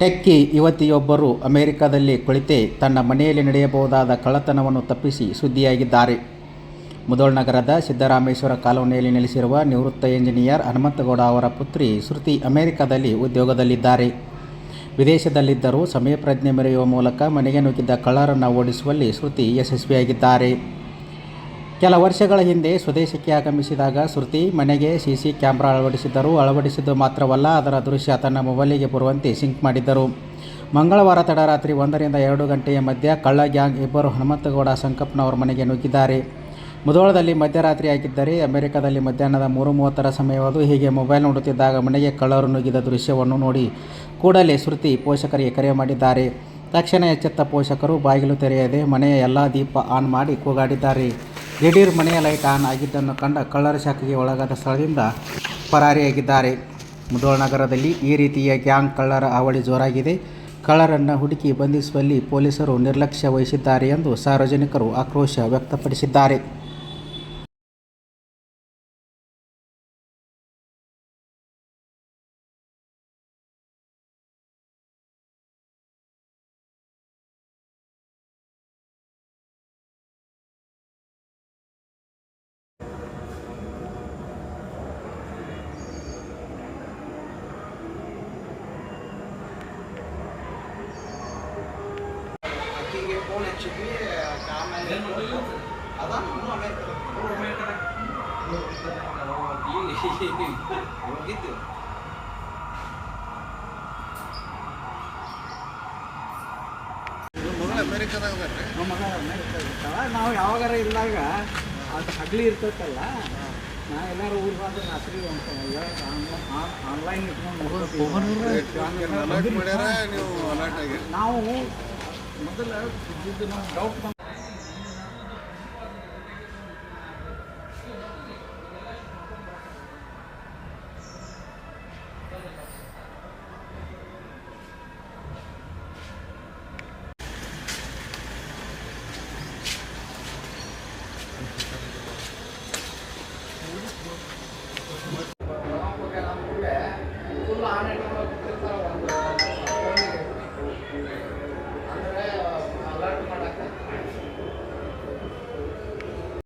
Techie ಯುವತಿಯೊಬ್ಬರು ಅಮೆರಿಕದಲ್ಲಿ ಕುಳಿತೇ ತನ್ನ ಮನೆಯಲ್ಲಿ ನಡೆಯಬಹುದಾದ ಕಳ್ಳತನವನ್ನು ತಪ್ಪಿಸಿ ಸುದ್ದಿಯಾಗಿದ್ದಾರೆ. ಮುಧೋಳ್ ನಗರದ ಸಿದ್ದರಾಮೇಶ್ವರ ಕಾಲೋನಿಯಲ್ಲಿ ನೆಲೆಸಿರುವ ನಿವೃತ್ತ ಎಂಜಿನಿಯರ್ ಹನುಮಂತಗೌಡ ಅವರ ಪುತ್ರಿ ಶ್ರುತಿ ಅಮೆರಿಕದಲ್ಲಿ ಉದ್ಯೋಗದಲ್ಲಿದ್ದಾರೆ. ವಿದೇಶದಲ್ಲಿದ್ದರೂ ಸಮಯ ಪ್ರಜ್ಞೆ ಮೆರೆಯುವ ಮೂಲಕ ಮನೆಗೆ ನುಗ್ಗಿದ್ದ ಕಳ್ಳರನ್ನು ಓಡಿಸುವಲ್ಲಿ ಶ್ರುತಿ ಯಶಸ್ವಿಯಾಗಿದ್ದಾರೆ. ಕೆಲ ವರ್ಷಗಳ ಹಿಂದೆ ಸ್ವದೇಶಕ್ಕೆ ಆಗಮಿಸಿದಾಗ ಶ್ರುತಿ ಮನೆಗೆ ಸಿಸಿ ಕ್ಯಾಮೆರಾ ಅಳವಡಿಸಿದ್ದರು. ಅಳವಡಿಸಿದ್ದು ಮಾತ್ರವಲ್ಲ, ಅದರ ದೃಶ್ಯ ತನ್ನ ಮೊಬೈಲಿಗೆ ಬರುವಂತೆ ಸಿಂಕ್ ಮಾಡಿದ್ದರು. ಮಂಗಳವಾರ ತಡರಾತ್ರಿ 1 ರಿಂದ 2 ಗಂಟೆಯ ಮಧ್ಯ ಕಳ್ಳ ಗ್ಯಾಂಗ್ ಇಬ್ಬರು ಹನುಮಂತಗೌಡ ಸಂಕಪ್ಪನವರ ಮನೆಗೆ ನುಗ್ಗಿದ್ದಾರೆ. ಮುಧೋಳದಲ್ಲಿ ಮಧ್ಯರಾತ್ರಿ ಆಗಿದ್ದರೆ ಅಮೆರಿಕದಲ್ಲಿ ಮಧ್ಯಾಹ್ನದ 3:30 ಸಮಯವಾದು. ಹೀಗೆ ಮೊಬೈಲ್ ನೋಡುತ್ತಿದ್ದಾಗ ಮನೆಗೆ ಕಳ್ಳರು ನುಗ್ಗಿದ ದೃಶ್ಯವನ್ನು ನೋಡಿ ಕೂಡಲೇ ಶ್ರುತಿ ಪೋಷಕರಿಗೆ ಕರೆ ಮಾಡಿದ್ದಾರೆ. ತಕ್ಷಣ ಎಚ್ಚೆತ್ತ ಪೋಷಕರು ಬಾಗಿಲು ತೆರೆಯದೆ ಮನೆಯ ಎಲ್ಲ ದೀಪ ಆನ್ ಮಾಡಿ ಕೂಗಾಡಿದ್ದಾರೆ. ದಿಢೀರ್ ಮನೆಯ ಲೈಟ್ ಆನ್ ಆಗಿದ್ದನ್ನು ಕಂಡ ಕಳ್ಳರ ಶಾಖೆಗೆ ಒಳಗಾದ ಸ್ಥಳದಿಂದ ಪರಾರಿಯಾಗಿದ್ದಾರೆ. ಮುಧೋಳ್ ನಗರದಲ್ಲಿ ಈ ರೀತಿಯ ಗ್ಯಾಂಗ್ ಕಳ್ಳರ ಹಾವಳಿ ಜೋರಾಗಿದೆ. ಕಳ್ಳರನ್ನು ಹುಡುಕಿ ಬಂಧಿಸುವಲ್ಲಿ ಪೊಲೀಸರು ನಿರ್ಲಕ್ಷ್ಯ ವಹಿಸಿದ್ದಾರೆ ಎಂದು ಸಾರ್ವಜನಿಕರು ಆಕ್ರೋಶ ವ್ಯಕ್ತಪಡಿಸಿದ್ದಾರೆ. ಅಕ್ಕಿಗೆ ಫೋನ್ ಹಚ್ಚಿದ್ವಿ. ಆಮೇಲೆ ಅದ ಹೋಗಿದ್ದು ನಾವು ಯಾವಾಗಾರ ಇಲ್ದಾಗ ಅದು ಹಗ್ಲಿ ಇರ್ತೈತಲ್ಲ, ನಾ ಎಲ್ಲಾರು ಊರಿಗೆ ಬಂದ್ರೆ ರಾತ್ರಿ ಆನ್ಲೈನ್ ಇಟ್ಕೊಂಡು ನಾವು ಮೊದಲು ನಮ್ಮ ಡೌಟ್